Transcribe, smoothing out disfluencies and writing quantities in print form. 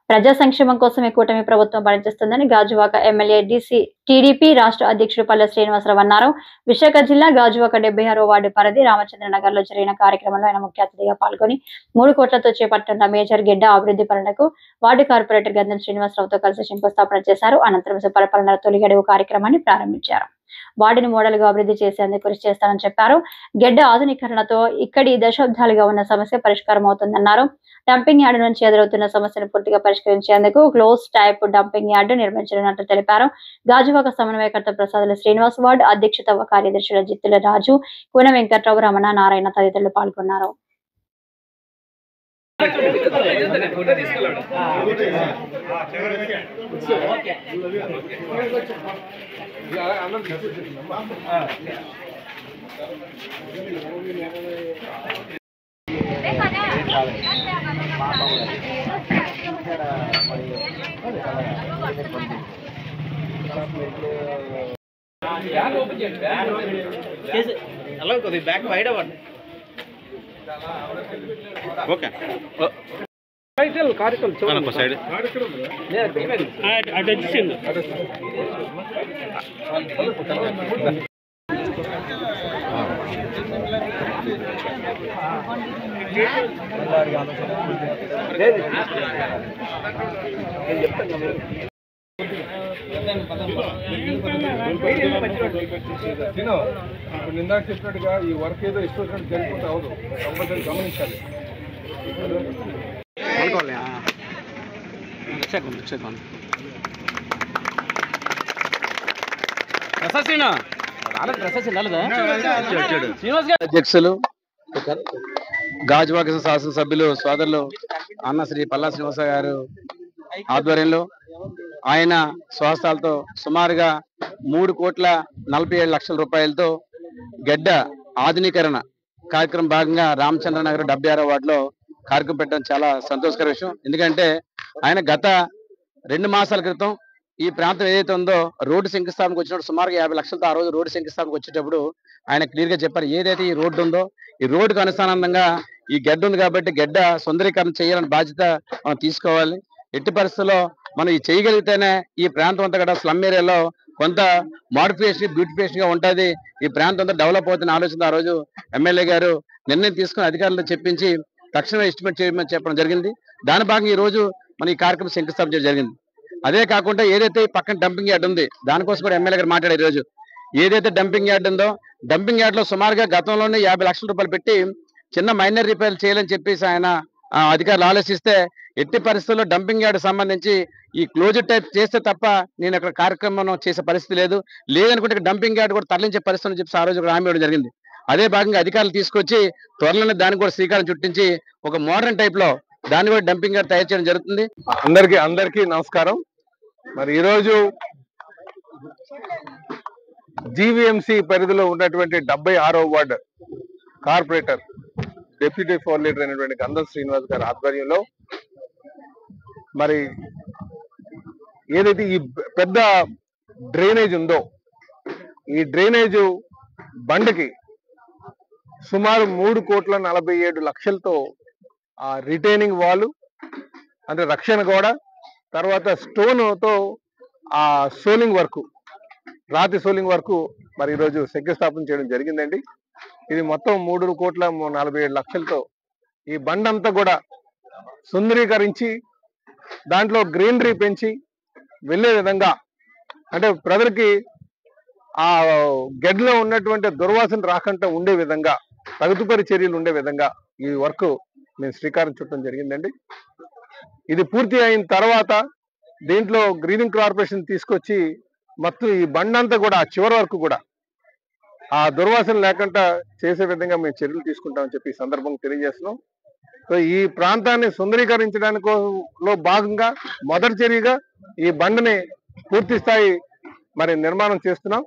ప్రజా సంక్షేమం కోసమే కూటమి ప్రభుత్వం పనిచేస్తుందని గాజువాక ఎమ్మెల్యే టీడీపీ రాష్ట్ర అధ్యక్షుడు పల్లె శ్రీనివాసరావు అన్నారు. విశాఖ జిల్లా గాజువాక 76వ వార్డు పరిధి రామచంద్రనగర్ లో జరిగిన కార్యక్రమంలో ఆయన ముఖ్య అతిథిగా పాల్గొని 3 కోట్లతో చేపట్టిన మేజర్ గెడ్డ అభివృద్ధి పనులకు వార్డు కార్పొరేటర్ గంధం శ్రీనివాసరావుతో కలిసి శంకుస్థాపన చేశారు. అనంతరం సుపరిపాలన తొలి గడువు కార్యక్రమాన్ని ప్రారంభించారు. వార్డుని మోడల్ గా అభివృద్ధి చేసేందుకు కృషి చేస్తానని చెప్పారు. గెడ్డ ఆధునీకరణతో ఇక్కడి దశాబ్దాలుగా ఉన్న సమస్య పరిష్కారం అవుతుందన్నారు. డంపింగ్ యార్డు నుంచి ఎదురవుతున్న సమస్యను పూర్తిగా పరిష్కరించేందుకు క్లోజ్ టైప్ డంపింగ్ యార్డు నిర్మించనున్నట్లు తెలిపారు. గాజువాక సమన్వయకర్త ప్రసాదుల శ్రీనివాస్, వార్డు అధ్యక్షత కార్యదర్శుల జిత్తుల రాజు, కూన వెంకట్రావు, రమణ, నారాయణ తదితరులు పాల్గొన్నారు. బ్యాక్ వైడ్ అవ్వండి. ఓకే సైడ్ ఇందాక చెప్పినట్టుగా ఈ వర్క్ ఏదో ఇష్టం జరిగిపోతే అవదు, కంపల్సరీ గమనించాలి. అధ్యక్షులు గాజువాక శాసనసభ్యులు సోదరులు అన్న శ్రీ పల్లా శ్రీనివాస గారు ఆధ్వర్యంలో ఆయన స్వహస్తాలతో సుమారుగా 3,47,00,000 రూపాయలతో గెడ్డ ఆధునీకరణ కార్యక్రమం భాగంగా రామచంద్రనగర్ 76వ వార్డులో కార్యక్రమం పెట్టడం చాలా సంతోషకర విషయం. ఎందుకంటే ఆయన గత 2 మాసాల క్రితం ఈ ప్రాంతం ఏదైతే ఉందో రోడ్డు శంకుస్థాపనకు వచ్చినప్పుడు సుమారుగా 50 లక్షలతో ఆ రోజు రోడ్డు శంకుస్థాపనకు వచ్చేటప్పుడు ఆయన క్లియర్ గా చెప్పారు, ఏదైతే ఈ రోడ్డు ఉందో ఈ రోడ్డుకు అనుసంధానంగా ఈ గెడ్డ ఉంది కాబట్టి గెడ్డ సుందరీకరణ చేయాలని బాధ్యత మనం తీసుకోవాలి. ఎట్టి పరిస్థితుల్లో మనం ఈ చేయగలిగితేనే ఈ ప్రాంతం అంతా కూడా స్లమ్ ఏరియాలో కొంత మోడిఫికేషన్ బ్యూటిఫికేషన్ గా ఉంటుంది, ఈ ప్రాంతం అంతా డెవలప్ అవుతున్న ఆలోచన ఆ రోజు ఎమ్మెల్యే గారు నిర్ణయం తీసుకుని అధికారులతో చెప్పించి తక్షణ ఎస్టిమేట్ చేయమని చెప్పడం జరిగింది. దాని భాగంగా ఈ రోజు మన ఈ కార్యక్రమం శంకుస్థాపన చేయడం జరిగింది. అదే కాకుండా ఏదైతే పక్కన డంపింగ్ యార్డ్ ఉంది దానికోసం కూడా ఎమ్మెల్యే గారు మాట్లాడారు. ఈ రోజు ఏదైతే డంపింగ్ యార్డ్ ఉందో డంపింగ్ యార్డ్ లో సుమారుగా గతంలోనే 50 లక్షల రూపాయలు పెట్టి చిన్న మైనర్ రిపేర్లు చేయాలని చెప్పేసి ఆయన అధికారులు ఆలోచిస్తే ఎట్టి పరిస్థితుల్లో డంపింగ్ యార్డ్ సంబంధించి ఈ క్లోజర్ టైప్ చేస్తే తప్ప నేను అక్కడ కార్యక్రమం చేసే పరిస్థితి లేదనుకుంటే డంపింగ్ యార్డ్ కూడా తరలించే పరిస్థితి అని చెప్పి ఆ రోజు హామీ ఇవ్వడం జరిగింది. అదే భాగంగా అధికారులు తీసుకొచ్చి త్వరలోనే దాన్ని కూడా శ్రీకారం చుట్టించి ఒక మోడర్న్ టైప్ లో దాన్ని కూడా డంపింగ్ యార్డ్ తయారు చేయడం జరుగుతుంది. అందరికీ నమస్కారం. మరి ఈరోజు జీవీఎంసీ పరిధిలో ఉన్నటువంటి 76వ ward corporator deputy floor leader అయినటువంటి గంధం శ్రీనివాస్ గారి ఆధ్వర్యంలో మరి ఏదైతే ఈ పెద్ద డ్రైనేజ్ ఉందో ఈ డ్రైనేజ్ బండకి సుమారు 3,47,00,000తో ఆ రిటైనింగ్ వాల్ అంటే రక్షణ గోడ, తర్వాత స్టోన్ తో ఆ సోలింగ్ వర్క్, రాతి సోలింగ్ వర్క్ మరి ఈరోజు శంకుస్థాపన చేయడం జరిగిందండి. ఇది మొత్తం 3,47,00,000తో ఈ బండంతా కూడా సుందరీకరించి దాంట్లో గ్రీనరీ పెంచి వెళ్ళే విధంగా, అంటే ప్రజలకి ఆ గెడ్లో ఉన్నటువంటి దుర్వాసన రాకుండా ఉండే విధంగా తదుపరి చర్యలు ఉండే విధంగా ఈ వర్క్ మేము శ్రీకారం చుట్టడం జరిగిందండి. ఇది పూర్తి అయిన తర్వాత దీంట్లో గ్రీనింగ్ కార్పొరేషన్ తీసుకొచ్చి మొత్తం ఈ బండంతా కూడా చివరి వరకు కూడా ఆ దుర్వాసన లేకుండా చేసే విధంగా మేము చర్యలు తీసుకుంటామని చెప్పి ఈ సందర్భంగా తెలియజేస్తున్నాం. సో ఈ ప్రాంతాన్ని సుందరీకరించడానికి భాగంగా మొదటి చర్యగా ఈ బండని పూర్తి స్థాయి మరి నిర్మాణం చేస్తున్నాం.